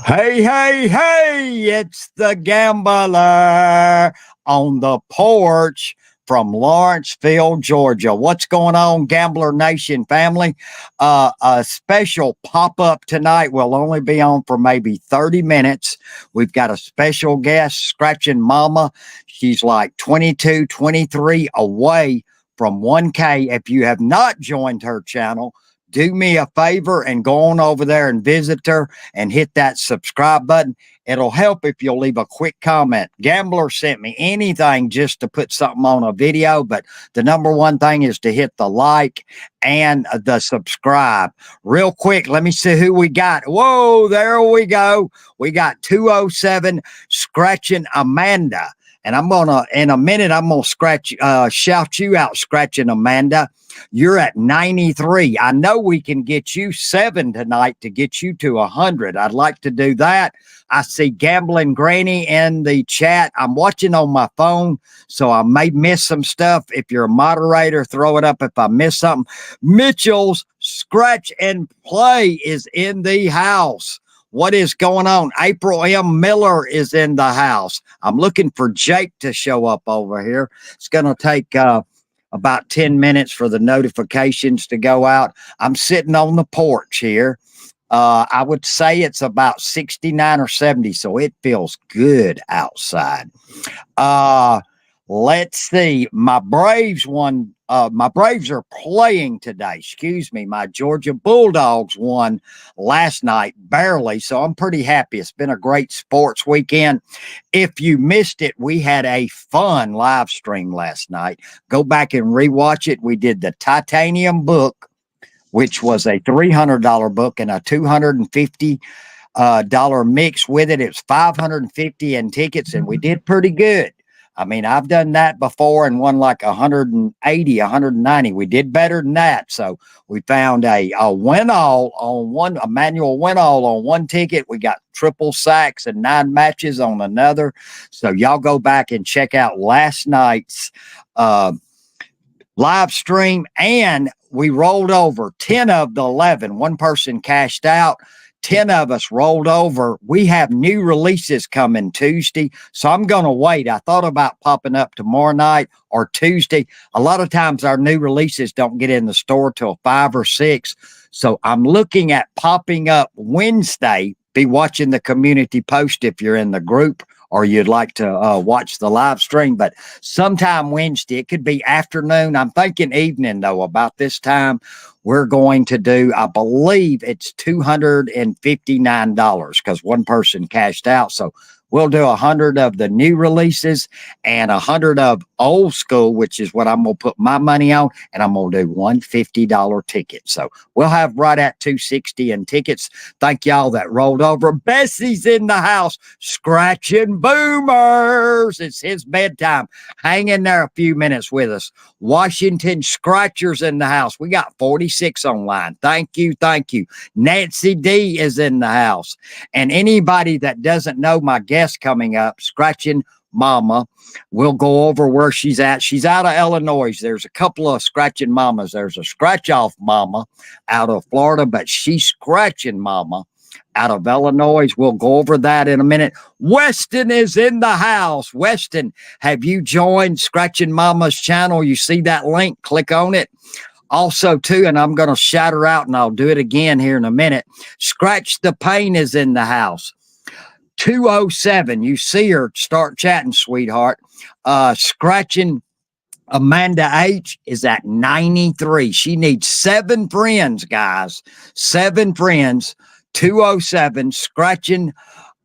Hey, hey, hey, it's the gambler on the porch from Lawrenceville, Georgia. What's going on, Gambler Nation family? A special pop up tonight will only be on for maybe 30 minutes. We've got a special guest, Scratchin Mama. She's like 22, 23 away from 1K. If you have not joined her channel, do me a favor and go on over there and visit her and hit that subscribe button. It'll help if you'll leave a quick comment. Gambler sent me anything just to put something on a video, but the number one thing is to hit the like and the subscribe. Real quick, let me see who we got. Whoa, there we go. We got 207 Scratchin Amanda. And I'm gonna, in a minute, I'm gonna shout you out, Scratchin Amanda. You're at 93. I know we can get you 7 tonight to get you to 100. I'd like to do that. I see Gambling Granny in the chat. I'm watching on my phone, so I may miss some stuff. If you're a moderator, throw it up if I miss something. Mitchell's Scratch and Play is in the house. What is going on? April M. Miller is in the house. I'm looking for Jake to show up over here. It's going to take about 10 minutes for the notifications to go out. I'm sitting on the porch here. I would say it's about 69 or 70, so it feels good outside. Let's see. My Braves won. My Braves are playing today. Excuse me. My Georgia Bulldogs won last night, barely. So I'm pretty happy. It's been a great sports weekend. If you missed it, we had a fun live stream last night. Go back and rewatch it. We did the Titanium book, which was a $300 book and a $250 dollar mix with it. It's 550 in tickets, and we did pretty good. I mean, I've done that before and won like 180, 190. We did better than that. So we found a win all on one, a manual win all on one ticket. We got triple sacks and 9 matches on another. So y'all go back and check out last night's live stream. And we rolled over 10 of the 11. One person cashed out. 10 of us rolled over. We have new releases coming Tuesday, so I'm going to wait. I thought about popping up tomorrow night or Tuesday. A lot of times our new releases don't get in the store till 5 or 6, so I'm looking at popping up Wednesday. Be watching the community post if you're in the group or you'd like to watch the live stream, but sometime Wednesday. It could be afternoon. I'm thinking evening, though, about this time. We're going to do, I believe it's $259 because one person cashed out. So we'll do 100 of the new releases and 100 of old school, which is what I'm going to put my money on. And I'm going to do one $50 ticket. So we'll have right at 260 in tickets. Thank y'all that rolled over. Bessie's in the house, scratching boomers. It's his bedtime. Hang in there a few minutes with us. Washington Scratchers in the house. We got 46 online. Thank you. Thank you. Nancy D is in the house. And anybody that doesn't know my guest coming up, Scratchin Mama, we'll go over where she's at. She's out of Illinois. There's a couple of Scratchin Mamas. There's a Scratch Off Mama out of Florida, but she's Scratchin Mama out of Illinois. We'll go over that in a minute. Weston is in the house. Weston, have you joined Scratchin Mama's channel? You see that link? Click on it. Also, too, and I'm going to shout her out, and I'll do it again here in a minute. Scratch the Pain is in the house. 207. You see her. Start chatting, sweetheart. Scratching Amanda H is at 93. She needs 7 friends, guys. 7 friends. 207. Scratching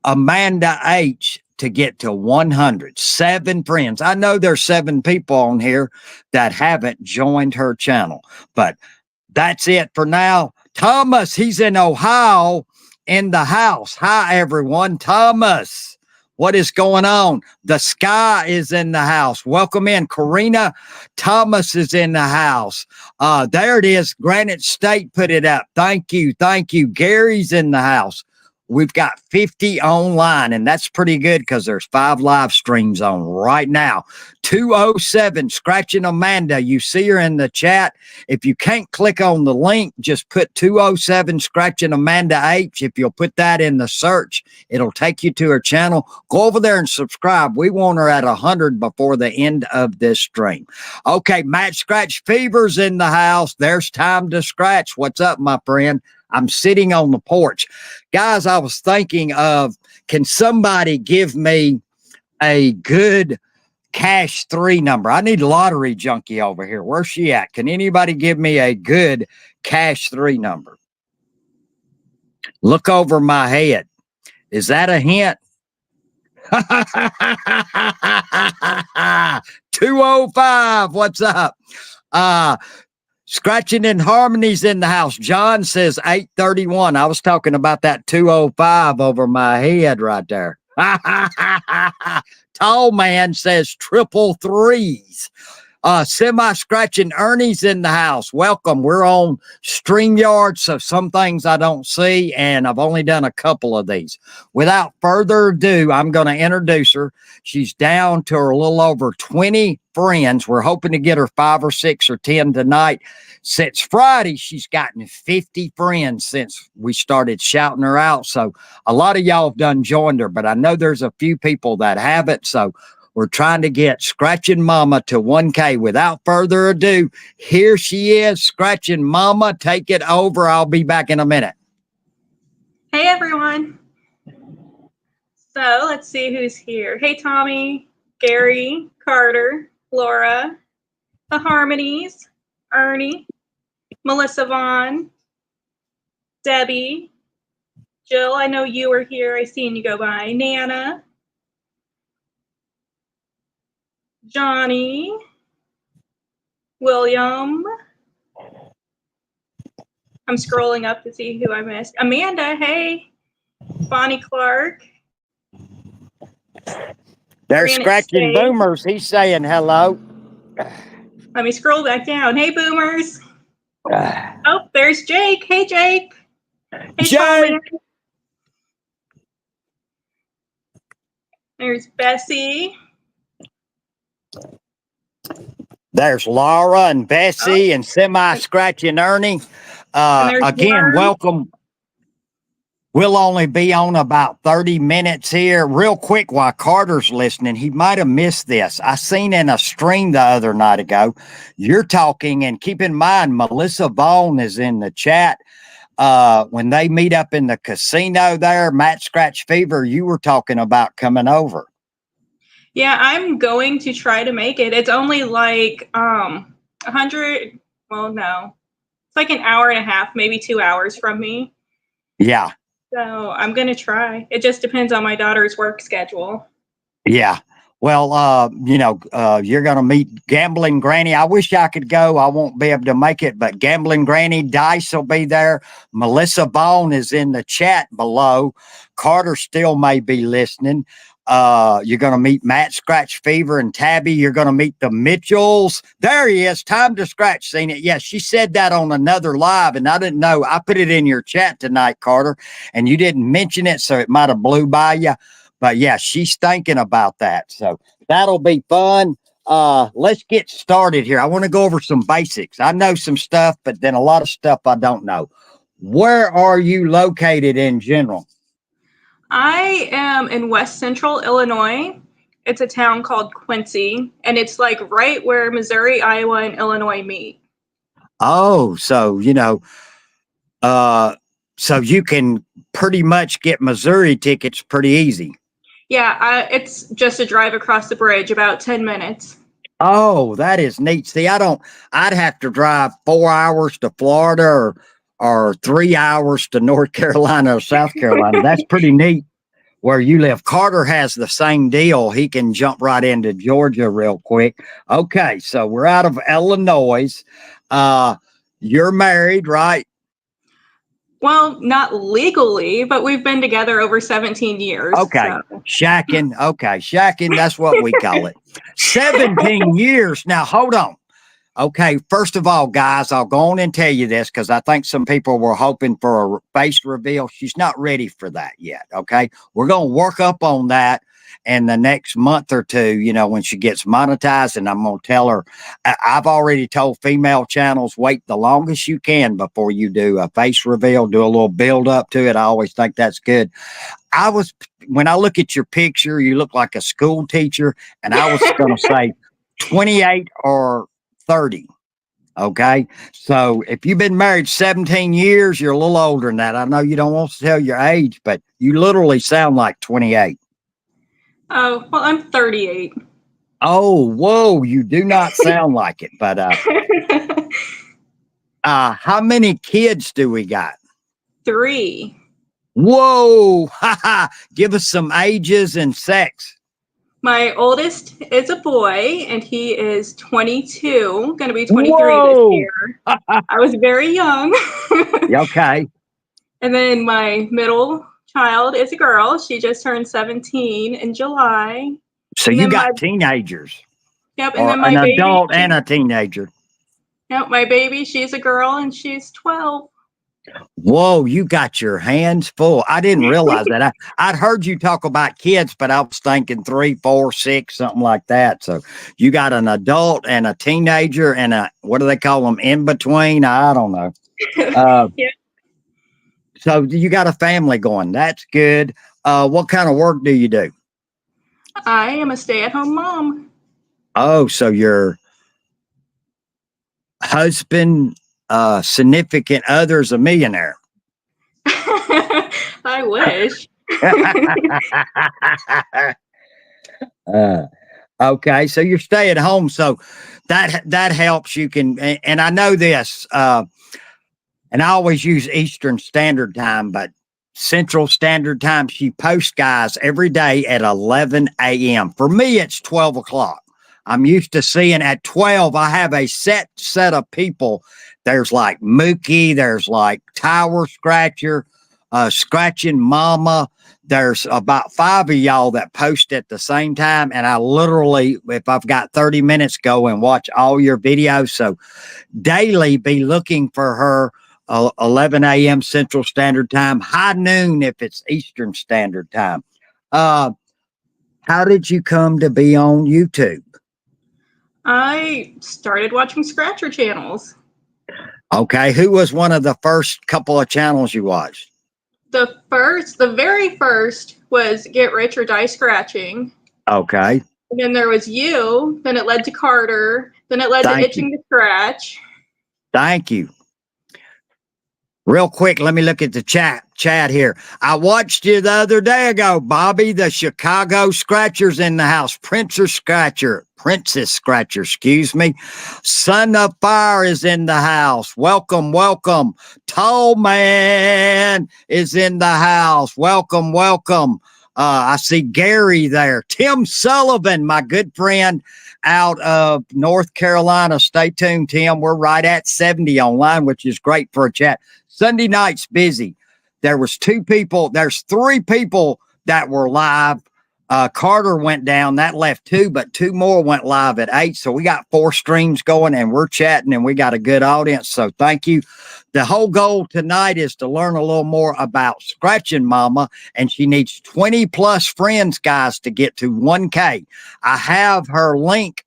Amanda H to get to 100. 7 friends. I know there's 7 people on here that haven't joined her channel, but that's it for now. Thomas, he's in Ohio, in the house. Hi, everyone. Thomas, what is going on? The Sky is in the house. Welcome in. Karina Thomas is in the house. There it is. Granite State put it up. Thank you. Thank you. Gary's in the house. We've got 50 online, and that's pretty good because there's 5 live streams on right now. 207 Scratching Amanda. You see her in the chat. If you can't click on the link, just put 207 Scratching Amanda H. If you'll put that in the search, it'll take you to her channel. Go over there and subscribe. We want her at 100 before the end of this stream. Okay, Matt Scratch Fever's in the house. There's time to scratch. What's up, my friend? I'm sitting on the porch. Guys, I was thinking of, can somebody give me a good cash 3 number? I need lottery junkie over here. Where's she at? Can anybody give me a good cash 3 number? Look over my head. Is that a hint? 205. What's up? Scratching in Harmony's in the house. John says 831. I was talking about that 205 over my head right there. Tall man says triple threes. Semi-scratching Ernie's in the house. Welcome. We're on StreamYard, so some things I don't see, and I've only done a couple of these. Without further ado, I'm going to introduce her. She's down to her little over 20 friends. We're hoping to get her 5 or 6 or 10 tonight. Since Friday, she's gotten 50 friends since we started shouting her out. So a lot of y'all have done joined her, but I know there's a few people that haven't. So we're trying to get Scratchin Mama to 1K. Without further ado, here she is, Scratchin Mama. Take it over. I'll be back in a minute. Hey, everyone. So let's see who's here. Hey, Tommy, Gary, Carter, Laura, the Harmonies, Ernie, Melissa Vaughn, Debbie, Jill, I know you were here. I seen you go by. Nana, Johnny, William. I'm scrolling up to see who I missed. Amanda, hey. Bonnie Clark. There's Scratching Boomers. He's saying hello. Let me scroll back down. Hey, Boomers. Oh, there's Jake. Hey, Jake. Hey, Jake. There's Bessie. There's Laura and Bessie and Semi-Scratching Ernie. Again, Lauren. Welcome. We'll only be on about 30 minutes here. Real quick, while Carter's listening, he might have missed this. I seen in a stream the other night ago, you're talking, and keep in mind, Melissa Vaughn is in the chat. When they meet up in the casino there, Matt Scratch Fever, you were talking about coming over. Yeah, I'm going to try to make it. It's only like 100, well, no. It's like an hour and a half, maybe 2 hours from me. Yeah. So I'm going to try. It just depends on my daughter's work schedule. Yeah. Well, you're going to meet Gambling Granny. I wish I could go. I won't be able to make it, but Gambling Granny, Dice will be there. Melissa Vaughn is in the chat below. Carter still may be listening. You're going to meet Matt Scratch Fever and Tabby. You're going to meet the Mitchells. There he is. Time to scratch. Seen it. Yes, she said that on another live, and I didn't know. I put it in your chat tonight, Carter, and you didn't mention it, so it might have blew by you. But yeah, she's thinking about that. So that'll be fun. Let's get started here. I want to go over some basics. I know some stuff, but then a lot of stuff I don't know. Where are you located in general? I am in West Central Illinois. It's a town called Quincy, and it's like right where Missouri, Iowa, and Illinois meet. Oh, so, so you can pretty much get Missouri tickets pretty easy. Yeah, it's just a drive across the bridge, about 10 minutes. Oh, that is neat. See, I'd have to drive 4 hours to Florida or 3 hours to North Carolina or South Carolina. That's pretty neat where you live. Carter has the same deal. He can jump right into Georgia real quick. Okay, so we're out of Illinois. You're married, right? Well, not legally, but we've been together over 17 years. Okay. So. Shacking. Okay. Shacking. That's what we call it. 17 years. Now, hold on. Okay, first of all, guys, I'll go on and tell you this because I think some people were hoping for a face reveal. She's not ready for that yet. Okay, we're going to work up on that in the next month or two, when she gets monetized. And I'm going to tell her, I've already told female channels, wait the longest you can before you do a face reveal, do a little build up to it. I always think that's good. When I look at your picture, you look like a school teacher, and I was going to say 28 or 30. Okay. So if you've been married 17 years, you're a little older than that. I know you don't want to tell your age, but you literally sound like 28. Oh, well, I'm 38. Oh, whoa. You do not sound like it. But how many kids do we got? 3. Whoa. Give us some ages and sex. My oldest is a boy, and he is 22, going to be 23 Whoa. this year. I was very young. Okay. And then my middle child is a girl. She just turned 17 in July. So you got teenagers. Yep. And Or then my an baby, adult and a teenager. Yep. My baby, she's a girl, and she's 12. Whoa, you got your hands full. I didn't realize that. I'd heard you talk about kids, but I was thinking 3, 4, 6, something like that. So you got an adult and a teenager and what do they call them, in between? I don't know. Yeah. So you got a family going. That's good. What kind of work do you do? I am a stay-at-home mom. Oh, so your husband, significant other's a millionaire. I wish. Okay, so you're stay at home, so that helps. You can, and I know this, and I always use Eastern Standard Time, but Central Standard Time, she posts guys every day at 11 a.m. For me, it's 12 o'clock. I'm used to seeing at 12, I have a set of people. There's like Mookie, there's like Tower Scratcher, Scratchin Mama. There's about 5 of y'all that post at the same time. And I literally, if I've got 30 minutes, go and watch all your videos. So daily be looking for her, 11 a.m. Central Standard Time, high noon if it's Eastern Standard Time. How did you come to be on YouTube? I started watching Scratcher channels. Okay, who was one of the first couple of channels you watched? The very first was Get Rich or Die Scratching. Okay. And then there was you. Then it led to Carter. Then it led to Itching to Scratch. Thank you. Real quick, let me look at the chat here. I watched you the other day ago, Bobby. The Chicago Scratcher's in the house. Princess Scratcher, excuse me. Son of Fire is in the house. Welcome, welcome. Tall Man is in the house. Welcome, welcome. I see Gary there. Tim Sullivan, my good friend out of North Carolina. Stay tuned, Tim. We're right at 70 online, which is great for a chat. Sunday night's busy. There was 2 people. There's 3 people that were live. Carter went down. That left 2, but 2 more went live at 8. So we got 4 streams going and we're chatting and we got a good audience. So thank you. The whole goal tonight is to learn a little more about Scratchin Mama, and she needs 20 plus friends, guys, to get to 1K. I have her link,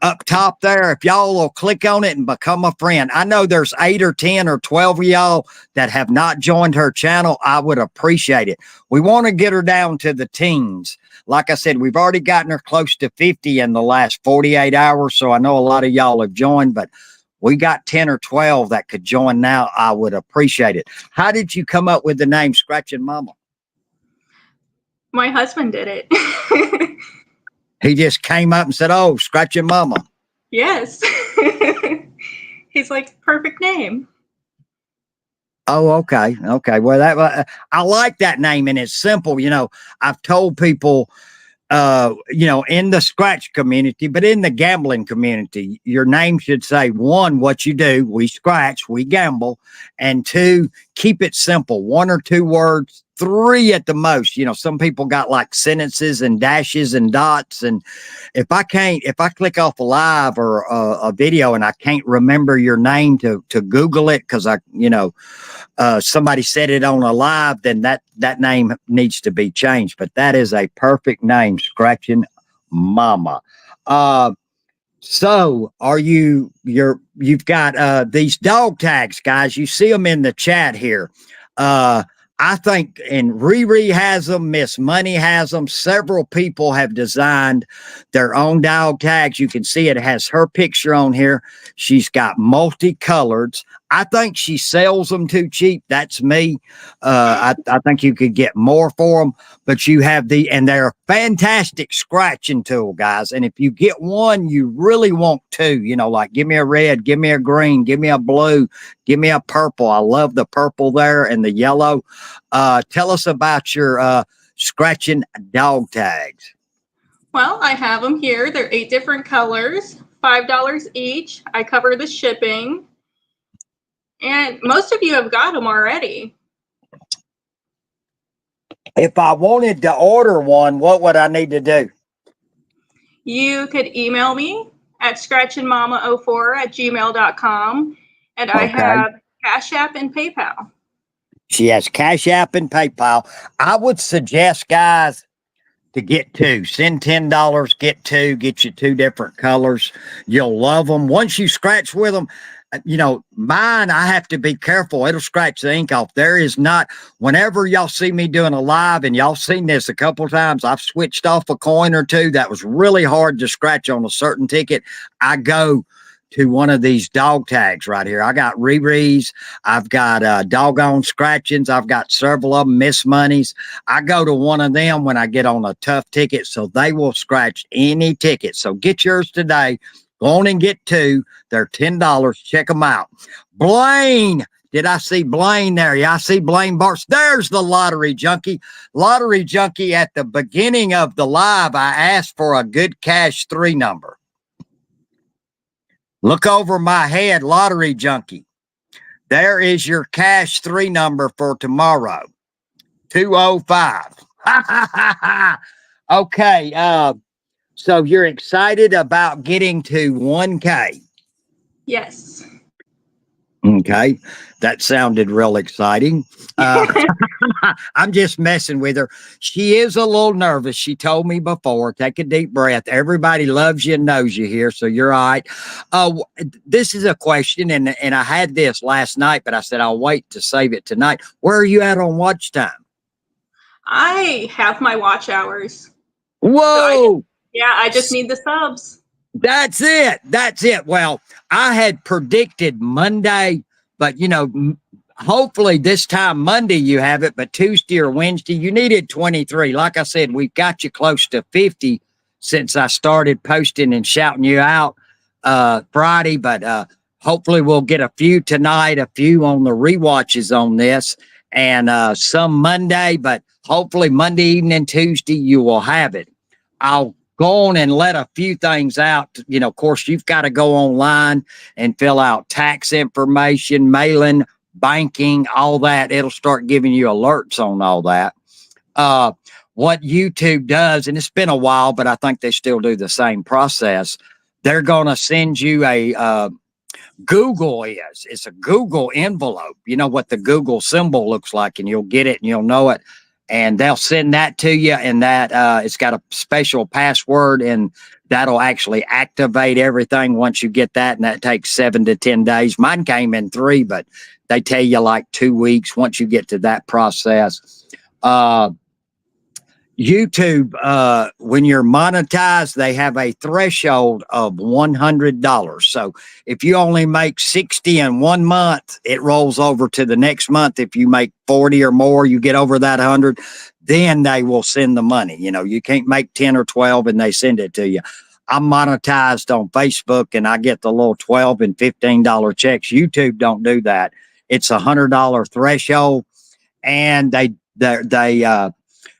up top there. If y'all will click on it and become a friend. I know there's 8 or 10 or 12 of y'all that have not joined her channel. I would appreciate it. We want to get her down to the teens. Like I said, we've already gotten her close to 50 in the last 48 hours. So I know a lot of y'all have joined, but we got 10 or 12 that could join now. I would appreciate it. How did you come up with the name Scratchin Mama? My husband did it. He just came up and said, "Oh, Scratchin Mama." Yes. He's like, perfect name. Oh, okay. Okay. Well, I like that name, and it's simple. I've told people, in the scratch community, but in the gambling community, your name should say, 1, what you do. We scratch, we gamble. And 2, keep it simple. 1 or 2 words, 3 at the most. You know, some people got like sentences and dashes and dots. And if I click off a live or a video and I can't remember your name to Google it, because somebody said it on a live, then that name needs to be changed. But that is a perfect name, Scratchin Mama. So you've got these dog tags, guys. You see them in the chat here. I think, and Riri has them, Miss Money has them. Several people have designed their own dog tags. You can see it has her picture on here. She's got multicoloreds. I think she sells them too cheap. That's me. I think you could get more for them, but you have and they're a fantastic scratching tool, guys. And if you get one, you really want two, like give me a red, give me a green, give me a blue, give me a purple. I love the purple there and the yellow. Tell us about your scratching dog tags. Well, I have them here. They're 8 different colors, $5 each. I cover the shipping. And most of you have got them already. If I wanted to order one, what would I need to do? You could email me at scratchinmama04@gmail.com. And I have Cash App and PayPal. She has Cash App and PayPal. I would suggest, guys, to get 2. Send $10, get 2, get you 2 different colors. You'll love them. Once you scratch with them, mine, I have to be careful. It'll scratch the ink off. There is not, whenever y'all see me doing a live, and y'all seen this a couple of times, I've switched off a coin or two that was really hard to scratch on a certain ticket. I go to one of these dog tags right here. I got Riri's. I've got doggone scratchings. I've got several of them, Miss Money's. I go to one of them when I get on a tough ticket, so they will scratch any ticket. So get yours today. Go on and get 2. They're $10. Check them out. Blaine. Did I see Blaine there? Yeah, I see Blaine Bartz. There's the lottery junkie. Lottery junkie, at the beginning of the live, I asked for a good cash 3 number. Look over my head, lottery junkie. There is your cash 3 number for tomorrow. 205. Okay. So you're excited about getting to 1K? Yes. Okay. That sounded real exciting. I'm just messing with her. She is a little nervous. She told me before. Take a deep breath. Everybody loves you and knows you here, so you're all right. This is a question, and I had this last night, but I said I'll wait to save it tonight. Where are you at on watch time? I have my watch hours. Whoa! So I just need the subs. That's it. That's it. Well, I had predicted Monday, but hopefully this time Monday you have it, but Tuesday or Wednesday you needed 23. Like I said, we've got you close to 50 since I started posting and shouting you out Friday, but hopefully we'll get a few tonight, a few on the rewatches on this, and some Monday, but hopefully Monday evening, Tuesday you will have it. I'll go on and let a few things out. Of course, you've got to go online and fill out tax information, mailing, banking, all that. It'll start giving you alerts on all that. What YouTube does, and it's been a while, but I think they still do the same process. They're going to send you a Google is. It's a Google envelope. You know what the Google symbol looks like, and you'll get it and you'll know it. And they'll send that to you, and that it's got a special password, and that'll actually activate everything once you get that, and that takes 7 to 10 days. Mine came in 3, but they tell you like 2 weeks once you get to that process. YouTube, when you're monetized, they have a threshold of $100. So if you only make 60 in 1 month, it rolls over to the next month. If you make 40 or more, you get over that 100, then they will send the money. You can't make 10 or 12 and they send it to you. I'm monetized on Facebook and I get the little $12 and $15 checks. YouTube don't do that. It's $100 threshold, and they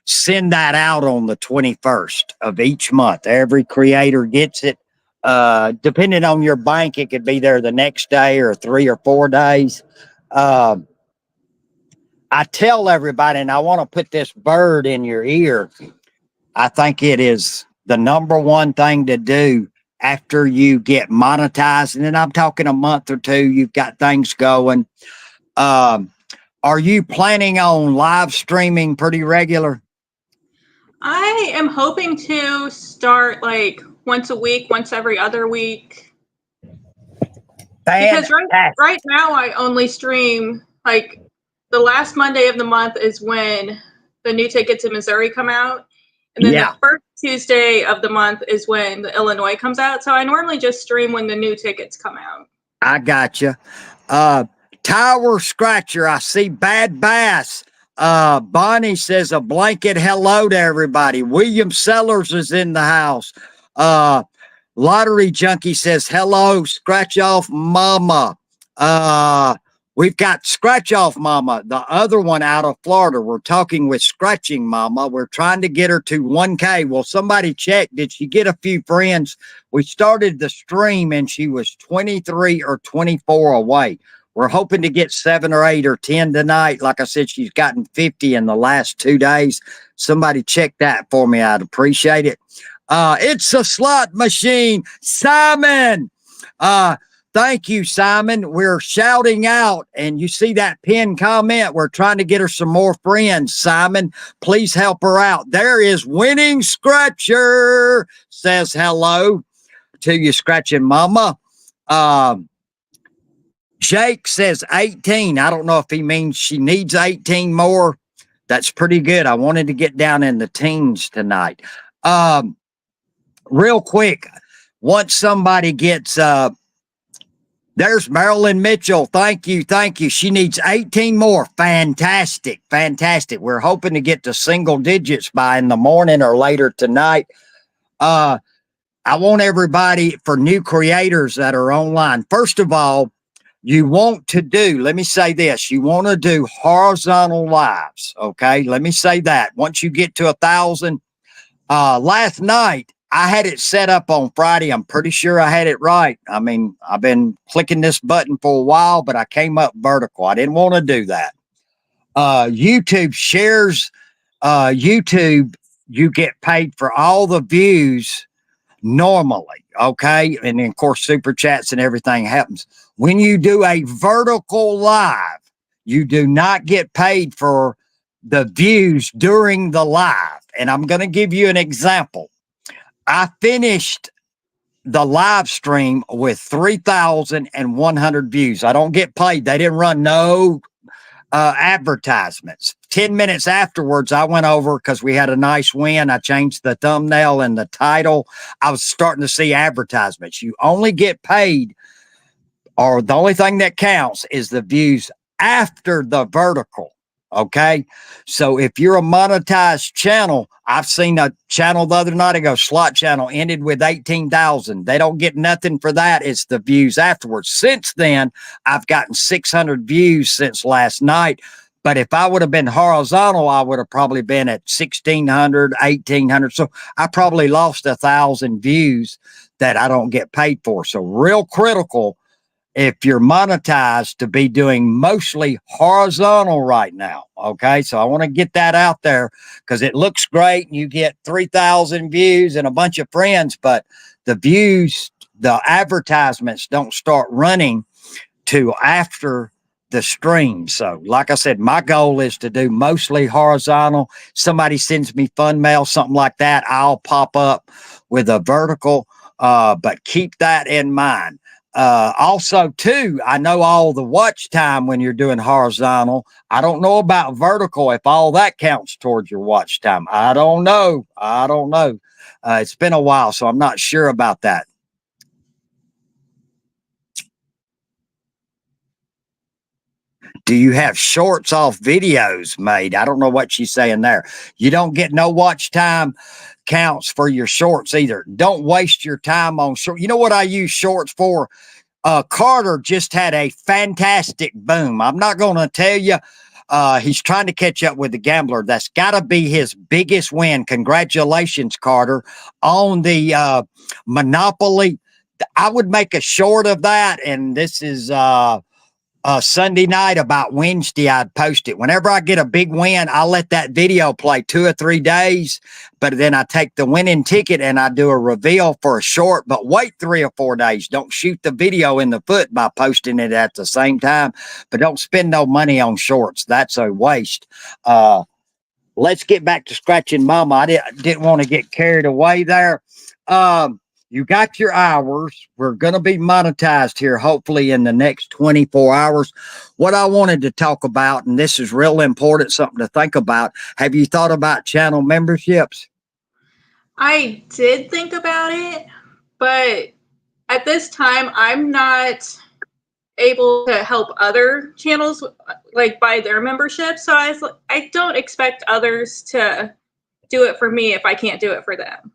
send that out on the 21st of each month. Every creator gets it. Depending on your bank, it could be there the next day or 3 or 4 days. I I tell everybody, and I want to put this bird in your ear. I think it is the number one thing to do after you get monetized. And then I'm talking a month or two, you've got things going. Um, are you planning on live streaming pretty regular? I am hoping to start like once a week, once every other week. Because right now I only stream like the last Monday of the month is when the new tickets in Missouri come out. And then the first Tuesday of the month is when the Illinois comes out. So I normally just stream when the new tickets come out. I gotcha. Tower Scratcher, I see Bad Bass. Bonnie says a blanket hello to everybody. William Sellers is in the house. Lottery Junkie says hello, Scratch Off Mama. We've got Scratch Off Mama, the other one out of Florida. We're talking with Scratchin Mama. We're trying to get her to 1K. Well, somebody check. Did she get a few friends? We started the stream and she was 23 or 24 away. We're hoping to get 7 or 8 or 10 tonight. Like I said, she's gotten 50 in the last 2 days. Somebody check that for me. I'd appreciate it. It's a slot machine, Simon. Thank you, Simon. We're shouting out, and you see that pinned comment. We're trying to get her some more friends, Simon. Please help her out. There is Winning Scratcher says hello to you, Scratchin Mama. Jake says 18. I don't know if he means she needs 18 more. That's pretty good. I wanted to get down in the teens tonight. Real quick, once somebody gets there's Marilyn Mitchell. Thank you. Thank you. She needs 18 more. Fantastic. Fantastic. We're hoping to get to single digits by in the morning or later tonight. I want everybody, for new creators that are online, first of all, you want to do, let me say this, you want to do horizontal lives. Okay. Let me say that. Once you get to 1,000, last night, I had it set up on Friday. I'm pretty sure I had it right. I mean, I've been clicking this button for a while, but I came up vertical. I didn't want to do that. YouTube shares, YouTube, you get paid for all the views normally. Okay. And then, of course, super chats and everything happens. When you do a vertical live, you do not get paid for the views during the live. And I'm going to give you an example. I finished the live stream with 3,100 views. I don't get paid. They didn't run no advertisements. 10 minutes afterwards, I went over because we had a nice win. I changed the thumbnail and the title. I was starting to see advertisements. You only get paid, or the only thing that counts is the views after the vertical. Okay. So if you're a monetized channel, I've seen a channel the other night ago, slot channel ended with 18,000. They don't get nothing for that. It's the views afterwards. Since then, I've gotten 600 views since last night. But if I would have been horizontal, I would have probably been at 1,600, 1,800. So I probably lost 1,000 views that I don't get paid for. So real critical, if you're monetized, to be doing mostly horizontal right now. Okay. So I want to get that out there because it looks great and you get 3,000 views and a bunch of friends, but the views, the advertisements don't start running to after the stream. So like I said, my goal is to do mostly horizontal. Somebody sends me fun mail, something like that, I'll pop up with a vertical, but keep that in mind. Also too, I know all the watch time when you're doing horizontal. I don't know about vertical, if all that counts towards your watch time. I don't know. It's been a while, so I'm not sure about that. Do you have shorts off videos made? I don't know what she's saying there. You don't get no watch time counts for your shorts either. Don't waste your time on short. You know what I use shorts for? Carter just had a fantastic boom. I'm not going to tell you. He's trying to catch up with the gambler. That's got to be his biggest win. Congratulations, Carter, on the Monopoly. I would make a short of that. And this is Sunday night, about Wednesday, I'd post it. Whenever I get a big win, I'll let that video play 2 or 3 days, but then I take the winning ticket and I do a reveal for a short, but wait 3 or 4 days. Don't shoot the video in the foot by posting it at the same time, but don't spend no money on shorts. That's a waste. Let's get back to Scratchin Mama. I didn't want to get carried away there. You got your hours. We're going to be monetized here, hopefully in the next 24 hours. What I wanted to talk about, and this is real important, something to think about. Have you thought about channel memberships? I did think about it, but at this time, I'm not able to help other channels like buy their membership. So I don't expect others to do it for me if I can't do it for them.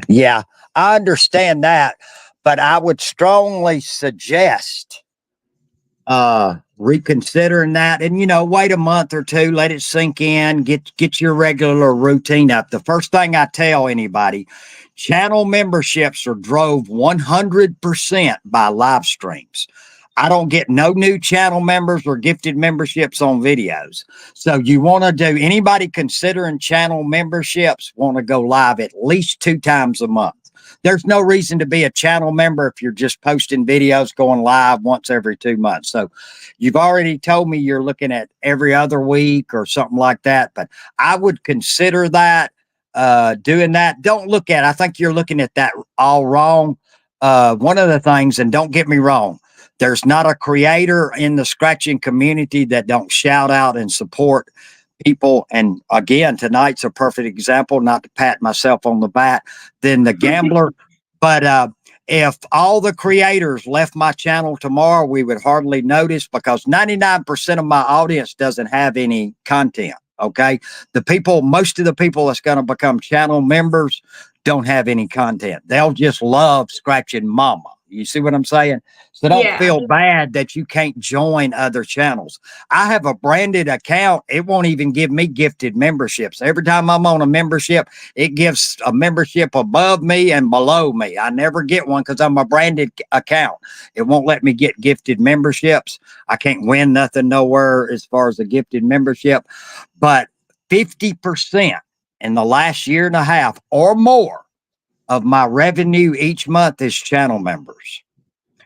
Yeah, I understand that, but I would strongly suggest reconsidering that, and wait a month or two, let it sink in, get your regular routine up. The first thing I tell anybody, channel memberships are drove 100% by live streams. I don't get no new channel members or gifted memberships on videos. So you want to do, anybody considering channel memberships want to go live at least 2 times a month. There's no reason to be a channel member if you're just posting videos going live once every 2 months. So you've already told me you're looking at every other week or something like that, but I would consider that, doing that. Don't look at it. I think you're looking at that all wrong. One of the things, and don't get me wrong, there's not a creator in the scratching community that don't shout out and support people. And again, tonight's a perfect example, not to pat myself on the back, than the gambler. But if all the creators left my channel tomorrow, we would hardly notice, because 99% of my audience doesn't have any content. Okay. Most of the people that's going to become channel members don't have any content. They'll just love Scratchin Mama. You see what I'm saying? So don't feel bad that you can't join other channels. I have a branded account. It won't even give me gifted memberships. Every time I'm on a membership, it gives a membership above me and below me. I never get one because I'm a branded account. It won't let me get gifted memberships. I can't win nothing nowhere as far as a gifted membership. But 50% in the last year and a half or more of my revenue each month is channel members.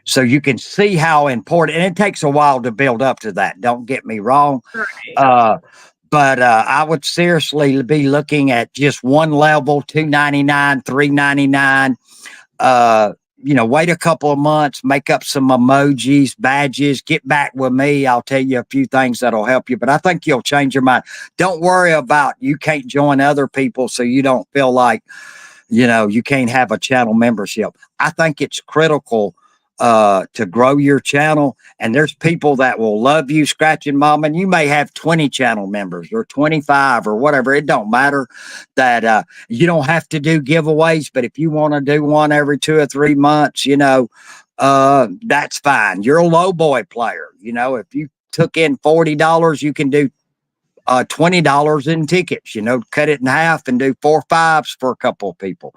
So you can see how important, and it takes a while to build up to that. Don't get me wrong. Right. But I would seriously be looking at just one level, $2.99, $3.99. Wait a couple of months, make up some emojis, badges, get back with me. I'll tell you a few things that'll help you, but I think you'll change your mind. Don't worry about you can't join other people so you don't feel like, you can't have a channel membership. I think it's critical to grow your channel, and there's people that will love you, Scratchin Mama, and you may have 20 channel members or 25 or whatever. It don't matter. That you don't have to do giveaways, but if you want to do one every 2 or 3 months, that's fine. You're a low boy player. If you took in $40, you can do $20 in tickets, cut it in half and do 4 5s for a couple of people.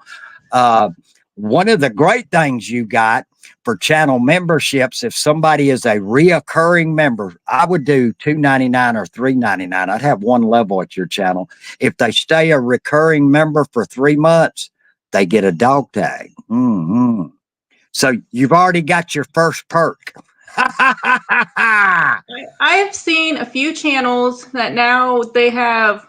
One of the great things you got for channel memberships, if somebody is a reoccurring member, I would do $2.99 or $3.99. I'd have one level at your channel. If they stay a recurring member for 3 months, they get a dog tag. So you've already got your first perk. I have seen a few channels that now they have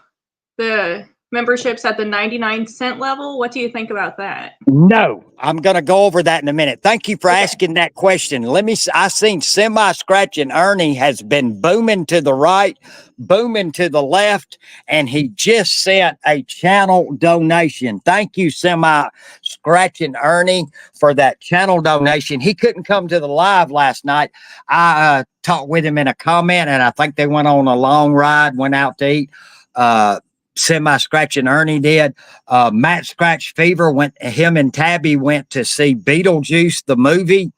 the memberships at the 99-cent level. What do you think about that? No, I'm going to go over that in a minute. Thank you for asking that question. I seen Scratchin Ernie has been booming to the right, booming to the left, and he just sent a channel donation. Thank you, Scratchin Ernie, for that channel donation. He couldn't come to the live last night. I talked with him in a comment, and I think they went on a long ride, went out to eat. Scratchin Ernie did. Matt Scratch Fever him and Tabby went to see Beetlejuice, the movie.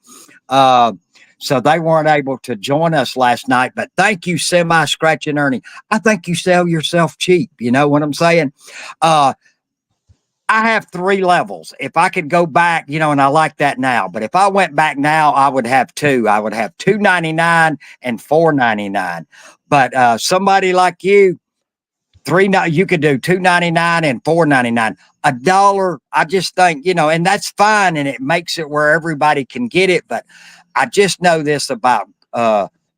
So they weren't able to join us last night, but thank you, Scratchin Ernie. I think you sell yourself cheap. You know what I'm saying? I have 3 levels. If I could go back, and I like that now, but if I went back now, I would have 2. I would have $2.99 and $4.99. But somebody like you, you could do $2.99 and $4.99. $1, I just think, and that's fine, and it makes it where everybody can get it. But I just know this about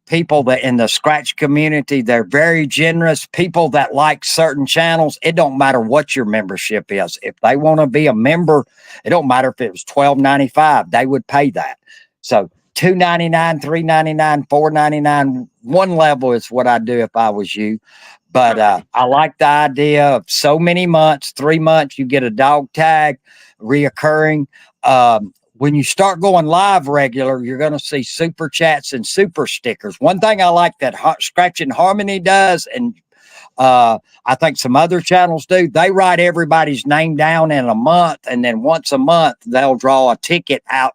people that in the Scratch community, they're very generous. People that like certain channels, it don't matter what your membership is. If they want to be a member, it don't matter if it was $12.95, they would pay that. So $2.99, $3.99, $4.99, one level is what I'd do if I was you. But I like the idea of so many months, 3 months, you get a dog tag, reoccurring. When you start going live regular, you're going to see super chats and super stickers. One thing I like that Scratchin Harmony does, and I think some other channels do, they write everybody's name down in a month, and then once a month, they'll draw a ticket out.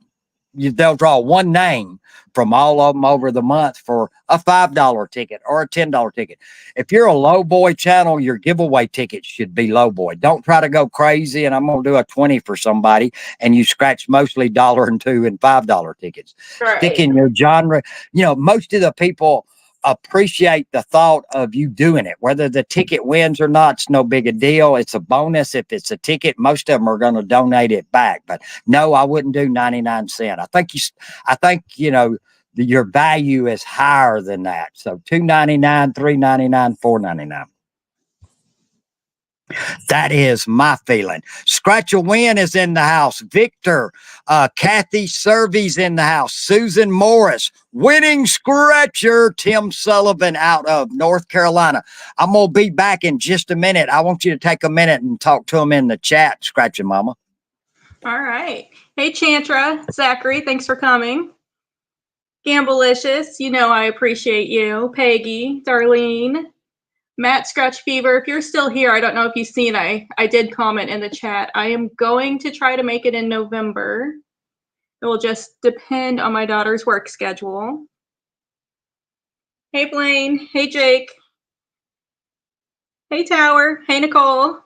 They'll draw one name from all of them over the month for a $5 ticket or a $10 ticket. If you're a low boy channel, your giveaway tickets should be low boy. Don't try to go crazy and I'm going to do a 20 for somebody and you scratch mostly $1 and $2 and $5 tickets. Right. Stick in your genre. Most of the people appreciate the thought of you doing it. Whether the ticket wins or not, it's no big a deal. It's a bonus. If it's a ticket, most of them are going to donate it back. But no, I wouldn't do 99 cents. I think your value is higher than that. So $2.99, $3.99, $4.99. That is my feeling. Scratch a Win is in the house. Victor, Kathy Servy's in the house. Susan Morris, winning scratcher. Tim Sullivan out of North Carolina. I'm going to be back in just a minute. I want you to take a minute and talk to them in the chat, Scratchin Mama. All right. Hey, Chantra, Zachary, thanks for coming. Gamblelicious, I appreciate you. Peggy, Darlene, Matt Scratch Fever, if you're still here, I don't know if you've seen, I did comment in the chat. I am going to try to make it in November. It will just depend on my daughter's work schedule. Hey, Blaine. Hey, Jake. Hey, Tower. Hey, Nicole.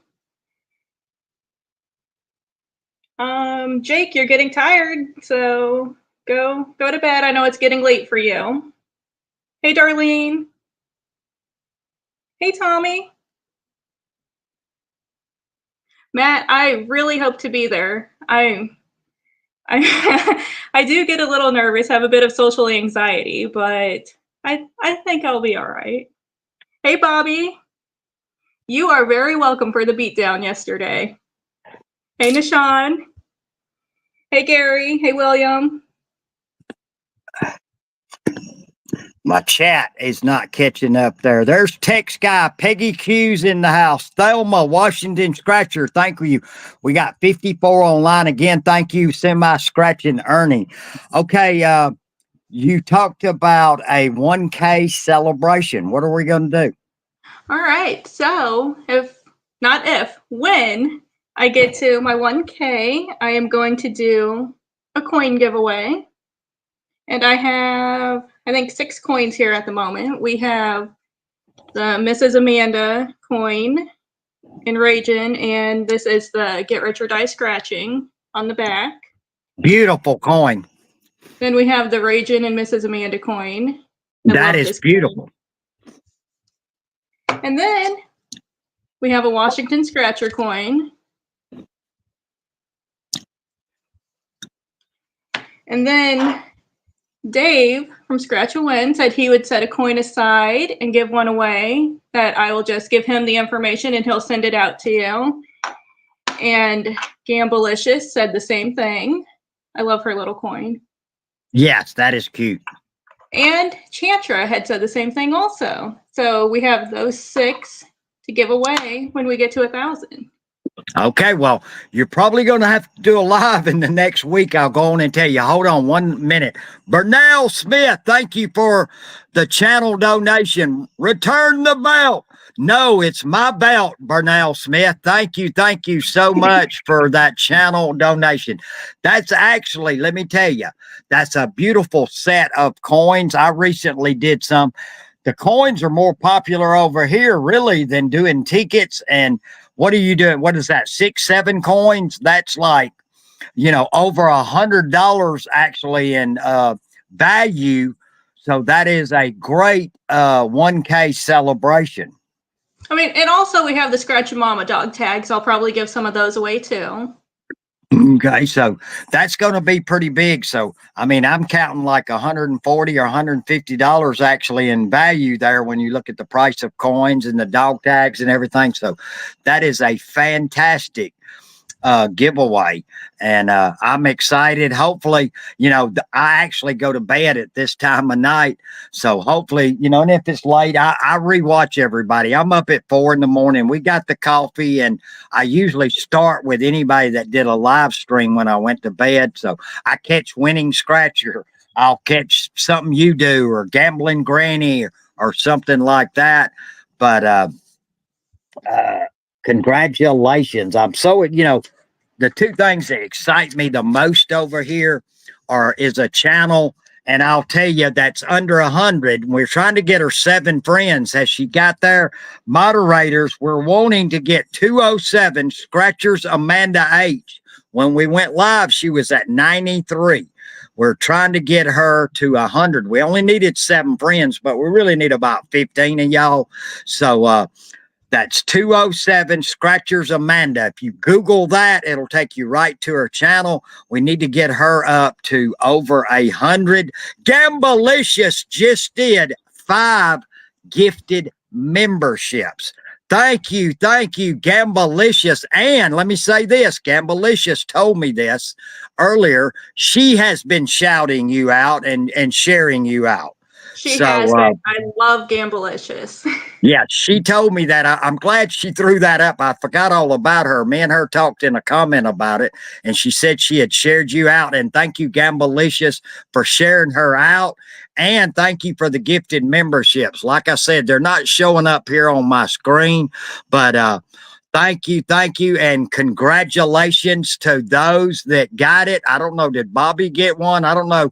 Jake, you're getting tired, so go to bed. I know it's getting late for you. Hey, Darlene. Hey, Tommy. Matt, I really hope to be there. I do get a little nervous, have a bit of social anxiety, but I think I'll be all right. Hey, Bobby. You are very welcome for the beatdown yesterday. Hey, Nishan. Hey, Gary. Hey, William. My chat is not catching up there. There's Text Guy. Peggy Q's in the house. Thelma, Washington Scratcher. Thank you. We got 54 online again. Thank you. Semi-Scratching Ernie. Okay, you talked about a 1K celebration. What are we going to do? All right. So when I get to my 1K, I am going to do a coin giveaway. And I have, I think, 6 coins here at the moment. We have the Mrs. Amanda coin in Ragin, and this is the Get Rich or Die Scratching on the back. Beautiful coin. Then we have the Ragin and Mrs. Amanda coin. That is beautiful. Coin. And then we have a Washington Scratcher coin. And then Dave from Scratch a Win said he would set a coin aside and give one away, that I will just give him the information and he'll send it out to you. And Gamblelicious said the same thing. I love her little coin. Yes, that is cute. And Chantra had said the same thing also. So we have those 6 to give away when we get to 1,000. Okay, well, you're probably going to have to do a live in the next week. I'll go on and tell you. Hold on 1 minute. Bernal Smith, thank you for the channel donation. Return the belt. No, it's my belt, Bernal Smith. Thank you so much for that channel donation. That's actually, let me tell you, that's a beautiful set of coins. I recently did some. the coins are more popular over here really than doing tickets. And what are you doing? What is that? 6, 7 coins? That's like, over $100 actually in value. So that is a great 1K celebration. I mean, and also we have the Scratchin Mama dog tags. I'll probably give some of those away too. Okay, so that's going to be pretty big. So, I mean, I'm counting like $140 or $150 actually in value there when you look at the price of coins and the dog tags and everything. So, that is a fantastic giveaway, and I'm excited. Hopefully, I actually go to bed at this time of night, so hopefully, and if it's late, I rewatch everybody. I'm up at 4 in the morning. We got the coffee, and I usually start with anybody that did a live stream when I went to bed. So I catch Winning Scratcher, I'll catch something you do, or Gambling Granny, or something like that. But congratulations. I'm so, the two things that excite me the most over here is a channel, and I'll tell you that's under 100. We're trying to get her 7 friends. Has she got there? Moderators, we're wanting to get 207 Scratchers Amanda H. When we went live, she was at 93. We're trying to get her to 100. We only needed 7 friends, but we really need about 15 of y'all. So, that's 207 Scratchers Amanda. If you Google that, it'll take you right to her channel. We need to get her up to over 100. Gamblicious just did 5 gifted memberships. Thank you, Gamblicious. And let me say this, Gamblicious told me this earlier. She has been shouting you out and sharing you out. She has been. I love Gamblicious. Yeah, she told me that. I'm glad she threw that up. I forgot all about her. Me and her talked in a comment about it, and she said she had shared you out. And thank you, Gamblicious, for sharing her out. And thank you for the gifted memberships. Like I said, they're not showing up here on my screen, but thank you, and congratulations to those that got it. I don't know, did Bobby get one? I don't know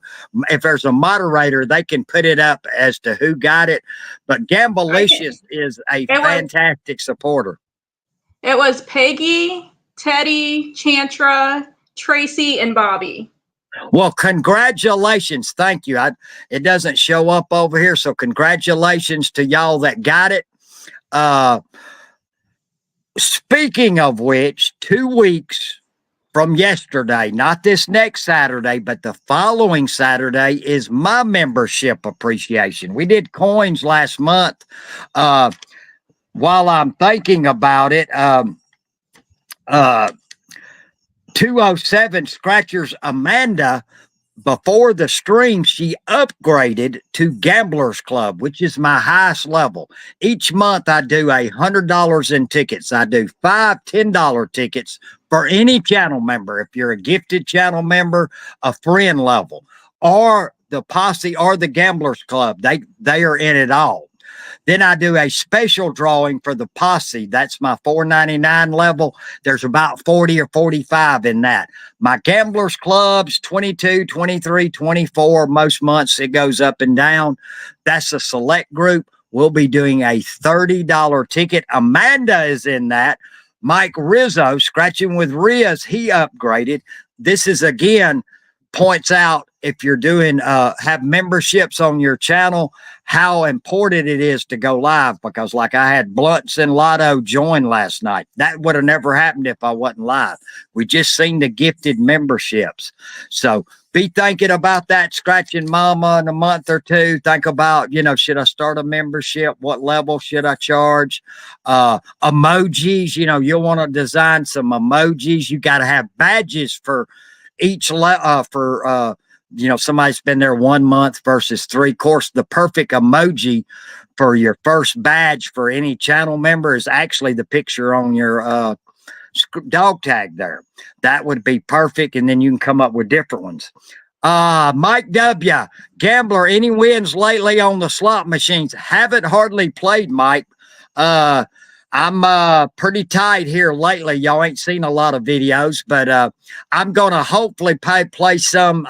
if there's a moderator, they can put it up as to who got it. But Gamblicious is a fantastic supporter. It was Peggy, Teddy, Chantra, Tracy, and Bobby. Well, congratulations. Thank you. It doesn't show up over here, so congratulations to y'all that got it. Speaking of which, 2 weeks from yesterday, not this next Saturday, but the following Saturday is my membership appreciation. We did coins last month. While I'm thinking about it, 207 Scratchers Amanda, before the stream, she upgraded to Gamblers Club, which is my highest level. Each month, I do $100 in tickets. I do 5 $10 tickets for any channel member. If you're a gifted channel member, a friend level, or the posse or the Gamblers Club, they are in it all. Then I do a special drawing for the posse. That's my $4.99 level. There's about 40 or 45 in that. My Gamblers Club's 22, 23, 24. Most months it goes up and down. That's a select group. We'll be doing a $30 ticket. Amanda is in that. Mike Rizzo, Scratching with Riz, he upgraded. This is, again, points out if you're doing have memberships on your channel, how important it is to go live, because like I had Blunts and Lotto join last night. That would have never happened if I wasn't live. We just seen the gifted memberships. So be thinking about that, Scratchin Mama, in a month or two. Think about, should I start a membership? What level should I charge? Emojis, you'll want to design some emojis. You got to have badges for each somebody's been there 1 month versus 3. Of course, the perfect emoji for your first badge for any channel member is actually the picture on your dog tag there. That would be perfect, and then you can come up with different ones. Mike W. Gambler, any wins lately on the slot machines? Haven't hardly played, Mike. I'm pretty tight here lately. Y'all ain't seen a lot of videos, but I'm going to hopefully play some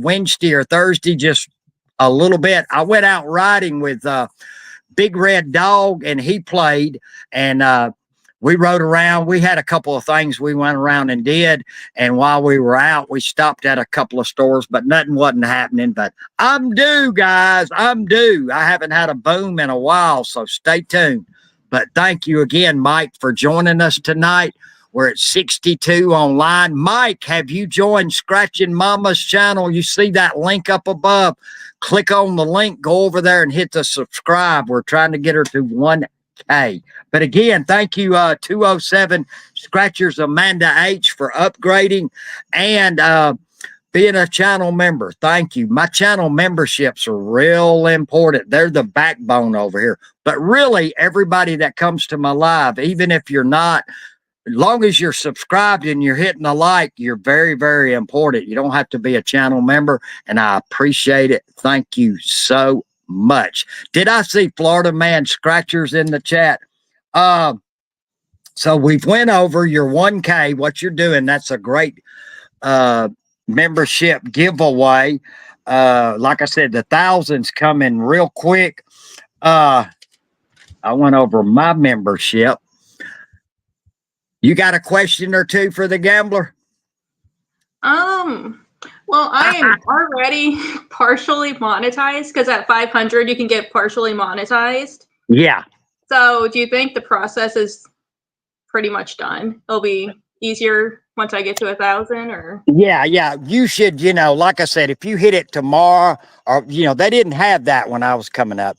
Wednesday or Thursday, just a little bit. I went out riding with Big Red Dog, and he played, and we rode around. We had a couple of things we went around and did. And while we were out, we stopped at a couple of stores, but nothing wasn't happening. But I'm due, guys. I'm due. I haven't had a boom in a while, so stay tuned. But thank you again, Mike, for joining us tonight. We're at 62 online. Mike, have you joined Scratchin Mama's channel? You see that link up above. Click on the link, go over there and hit the subscribe. We're trying to get her to 1K. But again, thank you, 207 Scratchers Amanda H, for upgrading and being a channel member. Thank you. My channel memberships are real important. They're the backbone over here. But really, everybody that comes to my live, even if you're not, as long as you're subscribed and you're hitting a like, you're very, very important. You don't have to be a channel member, and I appreciate it. Thank you so much. Did I see Florida Man Scratchers in the chat? So we've went over your 1K, what you're doing. That's a great membership giveaway. Like I said, the thousands coming real quick. I went over my membership. You got a question or two for the gambler? Well, I am already partially monetized, because at 500 you can get partially monetized. Yeah. So do you think the process is pretty much done? It'll be easier once I get to 1,000, or? Yeah. You should, like I said, if you hit it tomorrow, or, they didn't have that when I was coming up.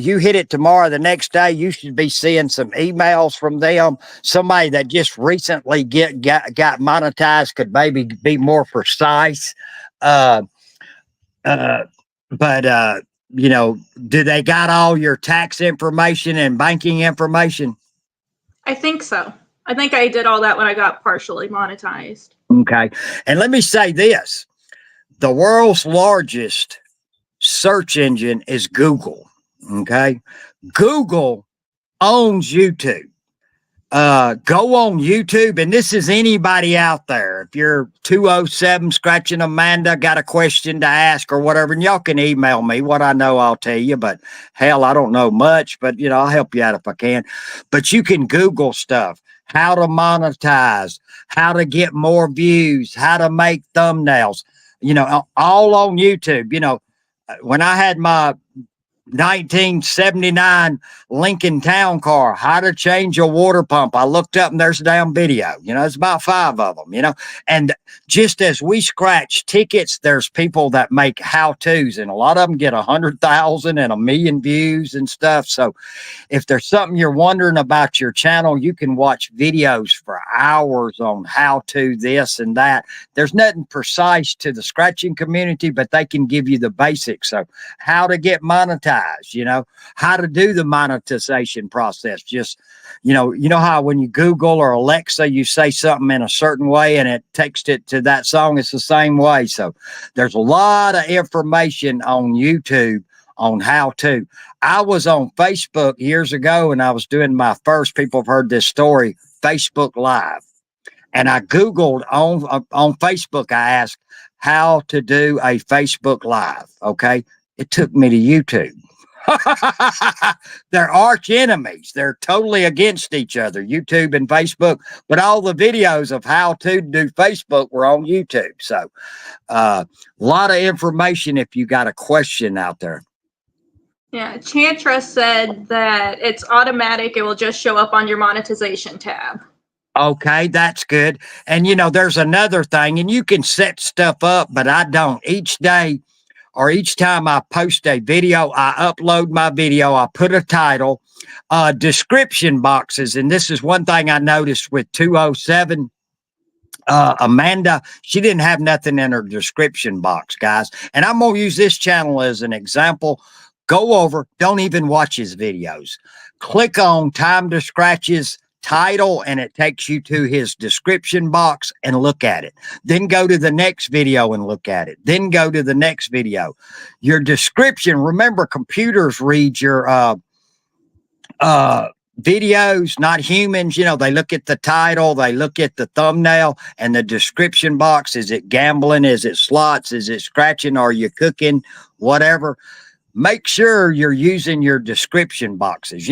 You hit it tomorrow, the next day, you should be seeing some emails from them. Somebody that just recently got monetized could maybe be more precise. But do they got all your tax information and banking information? I think so. I think I did all that when I got partially monetized. Okay. And let me say this. The world's largest search engine is Google. Okay. Google owns YouTube. Go on YouTube, and this is anybody out there. If you're 207 Scratchin Amanda, got a question to ask or whatever, and y'all can email me. What I know, I'll tell you, but hell, I don't know much, but I'll help you out if I can. But you can Google stuff, how to monetize, how to get more views, how to make thumbnails, all on YouTube. When I had my 1979 Lincoln Town Car, how to change a water pump, I looked up and there's a damn video. It's about 5 of them, and just as we scratch tickets, there's people that make how-tos, and a lot of them get 100,000 and 1 million views and stuff. So if there's something you're wondering about your channel, you can watch videos for hours on how to this and that. There's nothing precise to the scratching community, but they can give you the basics. So how to get monetized, how to do the monetization process. Just, how when you Google or Alexa, you say something in a certain way and it takes it to that song. It's the same way. So there's a lot of information on YouTube on how to. I was on Facebook years ago, and I was doing my first, people have heard this story, Facebook Live. And I Googled on Facebook, I asked how to do a Facebook Live. Okay. It took me to YouTube. They're arch enemies. They're totally against each other, YouTube and Facebook. But all the videos of how to do Facebook were on YouTube. So a lot of information if you got a question out there. Yeah, Chantra said that it's automatic. It will just show up on your monetization tab. Okay, that's good. And, there's another thing, and you can set stuff up, but I don't. Each day or each time I post a video, I upload my video, I put a title, description boxes. And this is one thing I noticed with 207 Amanda, she didn't have nothing in her description box, guys. And I'm going to use this channel as an example. Go over, don't even watch his videos. Click on Time to Scratch's title, and it takes you to his description box, and look at it. Then go to the next video and look at it. Then go to the next video. Your description, remember, computers read your videos, not humans. They look at the title, they look at the thumbnail and the description box. Is it gambling? Is it slots? Is it scratching? Are you cooking? Whatever. make sure you're using your description boxes.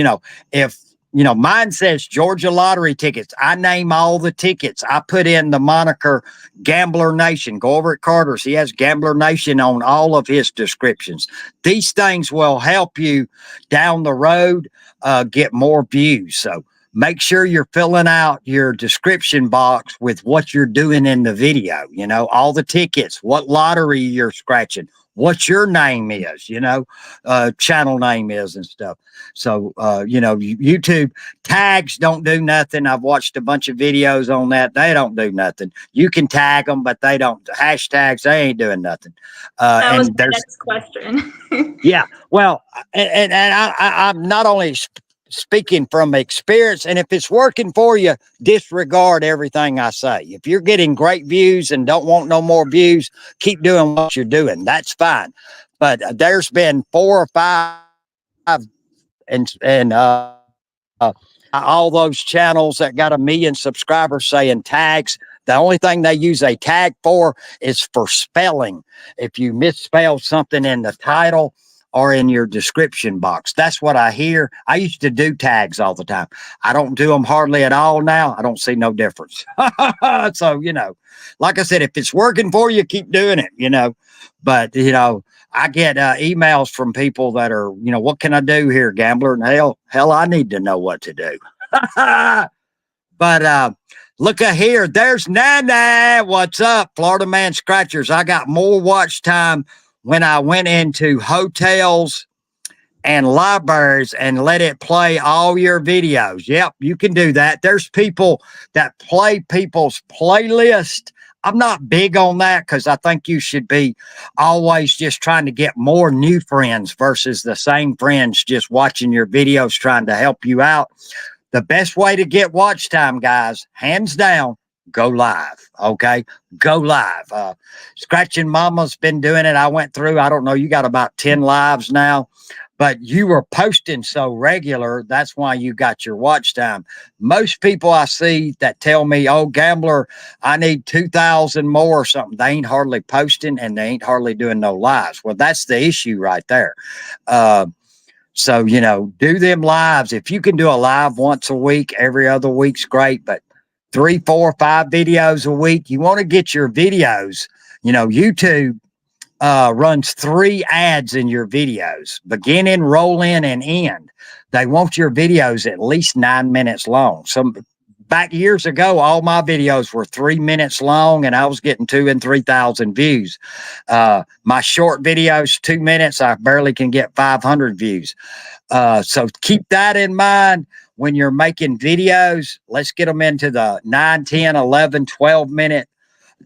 If mine says Georgia lottery tickets, I name all the tickets. I put in the moniker Gambler Nation. Go over at Carter's. He has Gambler Nation on all of his descriptions. These things will help you down the road get more views. So make sure you're filling out your description box with what you're doing in the video. All the tickets, what lottery you're scratching, what your name is, channel name is and stuff. So, YouTube tags don't do nothing. I've watched a bunch of videos on that. They don't do nothing. You can tag them, but they don't. Hashtags, they ain't doing nothing. That was the next question. Yeah. Well, and I'm not only speaking from experience, and if it's working for you, disregard everything I say. If you're getting great views and don't want no more views, keep doing what you're doing. That's fine. But there's been 4 or 5 and all those channels that got 1 million subscribers saying tags. The only thing they use a tag for is for spelling. If you misspell something in the title or in your description box, that's what I hear. I used to do tags all the time. I don't do them hardly at all now. I don't see no difference. So, like I said, if it's working for you, keep doing it, but, I get emails from people that are, what can I do here, Gambler? And hell, I need to know what to do. But look at here. There's Nana. What's up, Florida Man Scratchers? I got more watch time when I went into hotels and libraries and let it play all your videos. Yep, you can do that. There's people that play people's playlist. I'm not big on that because I think you should be always just trying to get more new friends versus the same friends just watching your videos trying to help you out. The best way to get watch time, guys, hands down, go live. Okay, go live. Scratchin Mama's been doing it. I went through, I don't know, you got about 10 lives now, but you were posting so regular. That's why you got your watch time. Most people I see that tell me, oh, Gambler, I need 2,000 more or something. They ain't hardly posting and they ain't hardly doing no lives. Well, that's the issue right there. So, do them lives. If you can do a live once a week, every other week's great, but 3, 4, 5 videos a week, you want to get your videos, YouTube runs 3 ads in your videos, beginning, roll in, and end. They want your videos at least 9 minutes long. Back years ago, all my videos were 3 minutes long and I was getting 2,000 and 3,000 views. My short videos, 2 minutes, I barely can get 500 views. So keep that in mind when you're making videos. Let's get them into the 9, 10, 11, 12 minute.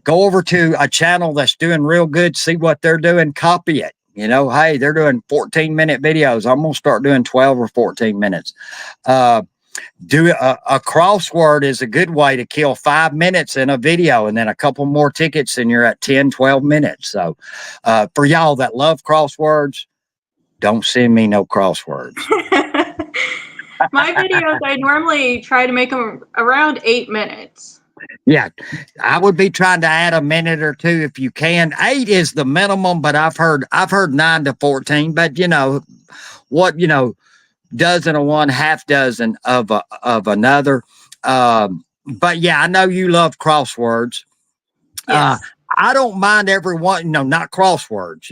Go over to a channel that's doing real good, see what they're doing, copy it. Hey, they're doing 14-minute videos. I'm going to start doing 12 or 14 minutes. Do a crossword is a good way to kill 5 minutes in a video, and then a couple more tickets and you're at 10, 12 minutes. So for y'all that love crosswords, don't send me no crosswords. My videos, I normally try to make them around 8 minutes. Yeah, I would be trying to add a minute or 2 if you can. 8 is the minimum, but I've heard 9 to 14. But dozen of one, half dozen of another. But yeah, I know you love crosswords. Yes. I don't mind every one, not crosswords,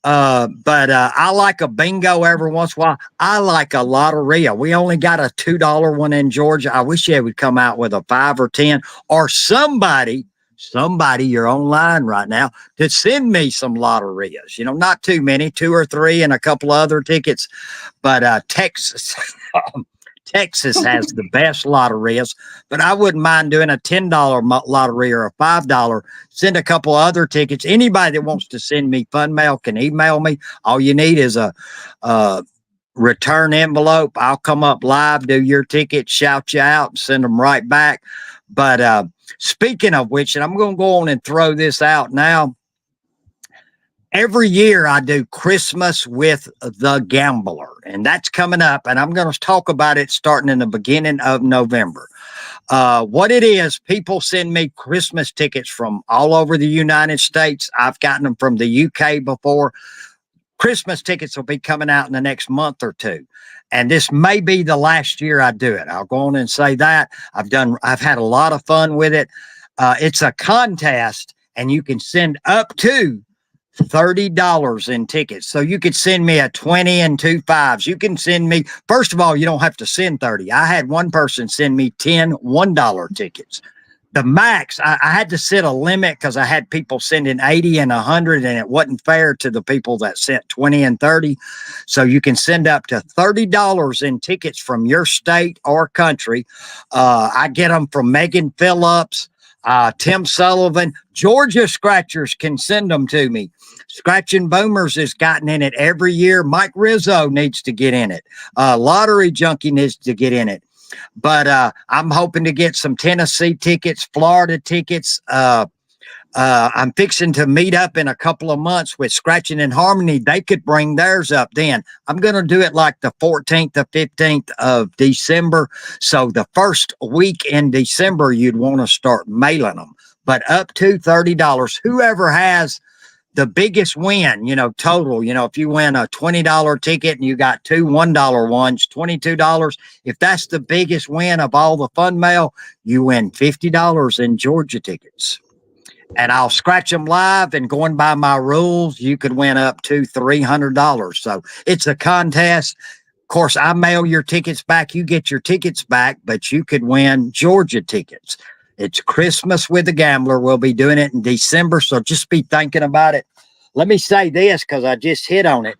but I like a bingo every once in a while. I like a lotteria. We only got a $2 one in Georgia. I wish they would come out with a 5 or 10 or somebody, you're online right now, to send me some lotterias, not too many, 2 or 3 and a couple of other tickets, but Texas. Texas has the best lotterias, but I wouldn't mind doing a $10 lottery or a $5. Send a couple other tickets. Anybody that wants to send me fun mail can email me. All you need is a return envelope. I'll come up live, do your ticket, shout you out, and send them right back. But speaking of which, and I'm going to go on and throw this out now. Every year I do Christmas with the Gambler, and that's coming up, and I'm going to talk about it starting in the beginning of November. What it is, people send me Christmas tickets from all over the United States. I've gotten them from the UK before. Christmas tickets will be coming out in the next month or two. And this may be the last year I do it. I'll go on and say that. I've had a lot of fun with it. It's a contest, and you can send up to $30 in tickets. So you could send me a 20 and 2 5s. You can send me, first of all, you don't have to send 30. I had one person send me 10 $1 tickets. The max, I had to set a limit because I had people sending 80 and 100, and it wasn't fair to the people that sent 20 and 30. So you can send up to $30 in tickets from your state or country. I get them from Megan Phillips, Tim Sullivan. Georgia Scratchers can send them to me. Scratchin Boomers has gotten in it every year. Mike Rizzo needs to get in it. Lottery Junkie needs to get in it. But I'm hoping to get some Tennessee tickets, Florida tickets. I'm fixing to meet up in a couple of months with Scratchin and Harmony. They could bring theirs up then. I'm going to do it like the 14th to 15th of December. So the first week in December, you'd want to start mailing them. But up to $30, whoever has the biggest win, total, if you win a $20 ticket and you got two $1 ones, $22, if that's the biggest win of all the fun mail, you win $50 in Georgia tickets. And I'll scratch them live, and going by my rules, you could win up to $300. So it's a contest. Of course, I mail your tickets back. You get your tickets back, but you could win Georgia tickets. It's Christmas with the Gambler. We'll be doing it in December, so just be thinking about it. Let me say this because I just hit on it.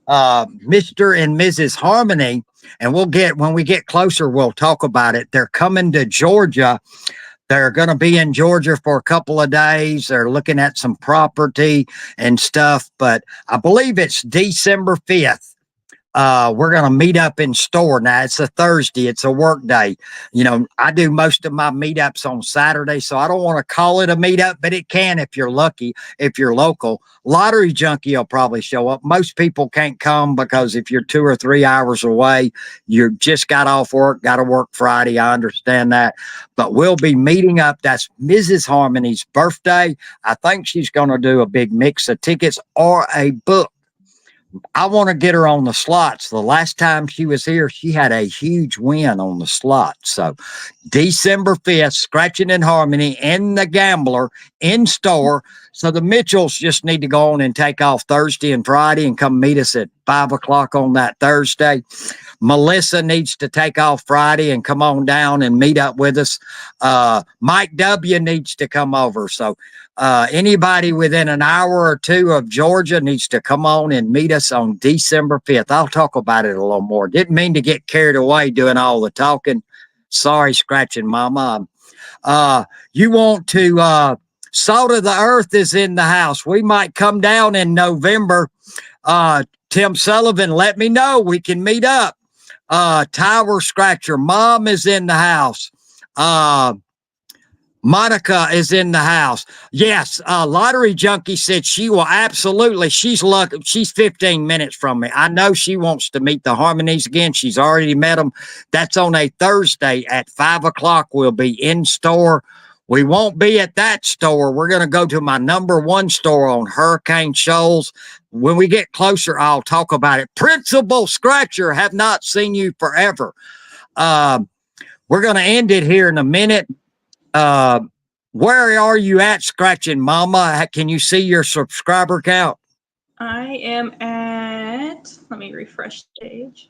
Mr. and Mrs. Harmony, and when we get closer, we'll talk about it. They're coming to Georgia. They're going to be in Georgia for a couple of days. They're looking at some property and stuff, but I believe it's December 5th. We're going to meet up in store. Now, it's a Thursday. It's a work day. I do most of my meetups on Saturday, so I don't want to call it a meetup, but it can if you're lucky, if you're local. Lottery Junkie will probably show up. Most people can't come because if you're 2 or 3 hours away, you just got off work, got to work Friday. I understand that. But we'll be meeting up. That's Mrs. Harmony's birthday. I think she's going to do a big mix of tickets or a book. I want to get her on the slots. The last time she was here, she had a huge win on the slots. So December 5th, Scratchin and Harmony and the Gambler in store. So the Mitchells just need to go on and take off Thursday and Friday and come meet us at 5 o'clock on that Thursday. Melissa needs to take off Friday and come on down and meet up with us. Mike W. needs to come over. So anybody within an hour or two of Georgia needs to come on and meet us on December 5th. I'll talk about it a little more. Didn't mean to get carried away doing all the talking. Sorry, Scratchin Mama. You want to, Salt of the Earth is in the house. We might come down in November. Tim Sullivan, let me know. We can meet up. Tower Scratcher, Mom is in the house. Monica is in the house. Yes, Lottery Junkie said she will absolutely. She's lucky. She's 15 minutes from me. I know she wants to meet the Harmonies again. She's already met them. That's on a Thursday at 5 o'clock. We'll be in store. We won't be at that store. We're going to go to my #1 store on Hurricane Shoals. When we get closer, I'll talk about it. Principal Scratcher, have not seen you forever. We're going to end it here in a minute. Where are you at, Scratchin Mama? Can you see your subscriber count? I am at, let me refresh the page.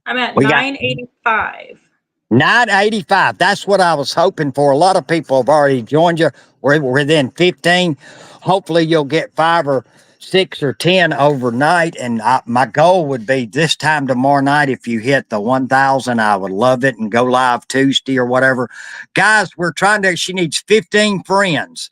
I'm at 985. 985. That's what I was hoping for. A lot of people have already joined you. We're within 15. Hopefully you'll get 5 or 6 or 10 overnight. And my goal would be this time tomorrow night, if you hit the 1,000, I would love it, and go live Tuesday or whatever. Guys, she needs 15 friends.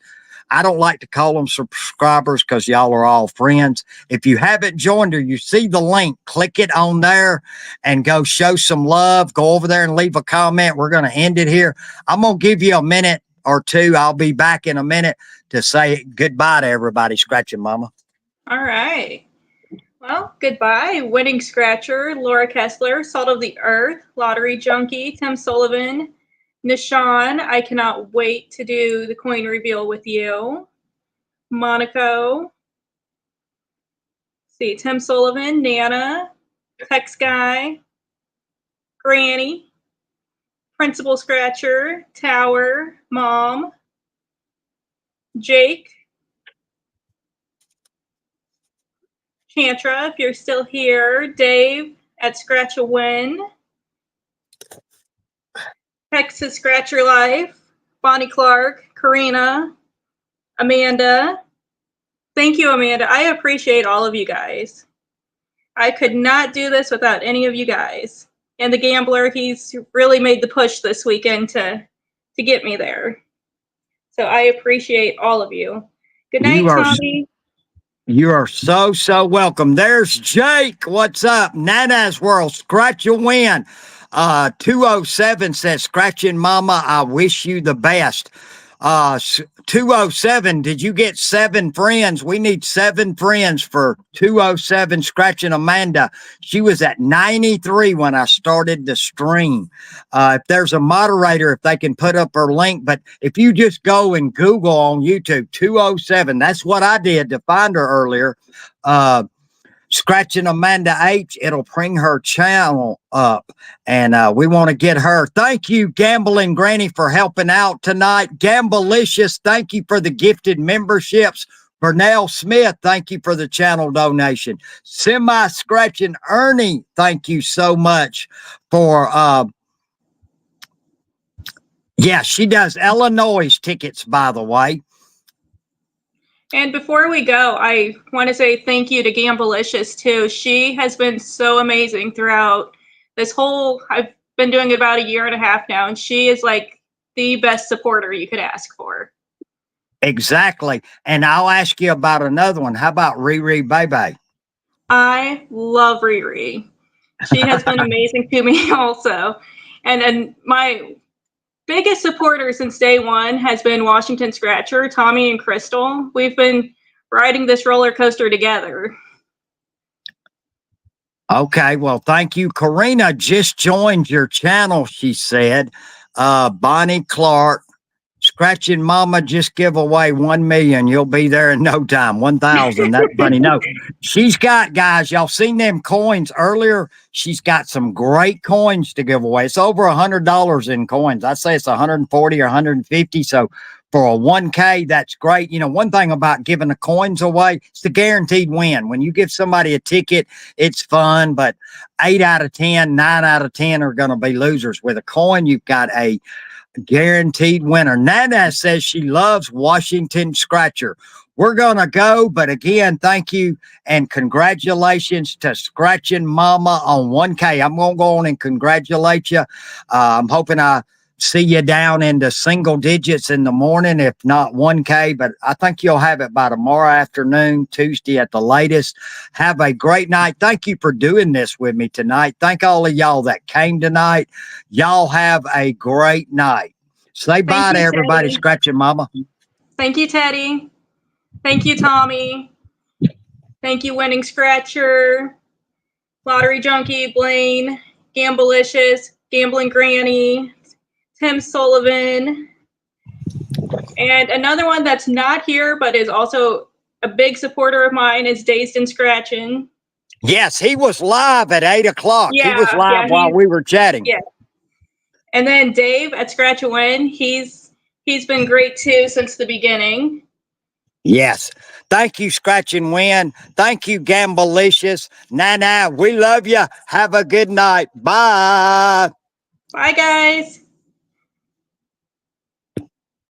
I don't like to call them subscribers because y'all are all friends. If you haven't joined her, you see the link, click it on there and go show some love. Go over there and leave a comment. We're going to end it here. I'm going to give you a minute or two. I'll be back in a minute to say goodbye to everybody, Scratchin Mama. All right. Well, goodbye. Winning Scratcher, Laura Kessler, Salt of the Earth, Lottery Junkie, Tim Sullivan, Nishan, I cannot wait to do the coin reveal with you. Monaco. See, Tim Sullivan, Nana, Tex Guy, Granny, Principal Scratcher, Tower, Mom, Jake, Chantra, if you're still here, Dave at Scratch a Win, Texas Scratcher Life, Bonnie Clark, Karina, Amanda. Thank you, Amanda. I appreciate all of you guys. I could not do this without any of you guys. And the gambler, he's really made the push this weekend to get me there. So I appreciate all of you. Good night, Tommy. You are so welcome. There's Jake. What's up? Nana's World. Scratch a Win. 207 says, Scratchin Mama, I wish you the best. 207, did you get 7 friends? We need 7 friends for 207 Scratchin Amanda. She was at 93 when I started the stream. If there's a moderator, if they can put up her link, but if you just go and Google on YouTube, 207, that's what I did to find her earlier. Scratchin Amanda H, it'll bring her channel up, and we want to get her. Thank you, Gambling Granny, for helping out tonight. Gamblicious, thank you for the gifted memberships. Bernell Smith, thank you for the channel donation. Semi-Scratching Ernie, thank you so much for yeah, she does Illinois tickets, by the way. And before we go, I want to say thank you to Gamblicious too. She has been so amazing throughout this whole, I've been doing it about 1.5 years now, and she is like the best supporter you could ask for. Exactly. And I'll ask you about another one. How about Riri Bebe? I love Riri. She has been amazing to me also. And my biggest supporter since day one has been Washington Scratcher, Tommy and Crystal. We've been riding this roller coaster together. Okay, well, thank you. Karina just joined your channel, she said. Bonnie Clark, Scratchin Mama just give away 1 million. You'll be there in no time. 1,000. That's funny. No, she's got, guys, y'all seen them coins earlier? She's got some great coins to give away. It's over $100 in coins. I'd say it's 140 or 150. So for a 1K, that's great. You know, one thing about giving the coins away, it's the guaranteed win. When you give somebody a ticket, it's fun, but 8 out of 10, 9 out of 10 are going to be losers. With a coin, you've got a guaranteed winner. Nana says she loves Washington Scratcher. We're going to go, but again, thank you and congratulations to Scratchin Mama on 1K. I'm going to go on and congratulate you. I'm hoping I see you down into single digits in the morning, if not 1K, but I think you'll have it by tomorrow afternoon, Tuesday at the latest. Have a great night. Thank you for doing this with me tonight. Thank all of y'all that came tonight. Y'all have a great night. Say bye to everybody, Scratchin Mama. Thank you, Teddy. Thank you, Tommy. Thank you, Winning Scratcher, Lottery Junkie, Blaine, Gamblicious, Gambling Granny, Tim Sullivan, and another one that's not here but is also a big supporter of mine is Dazed and Scratchin. Yes, he was live at 8 o'clock. Yeah, he was live while we were chatting. Yeah. And then Dave at Scratch a Win, he's been great too since the beginning. Yes. Thank you, Scratchin Win. Thank you, Gamblicious. Nana, we love you. Have a good night. Bye. Bye, guys.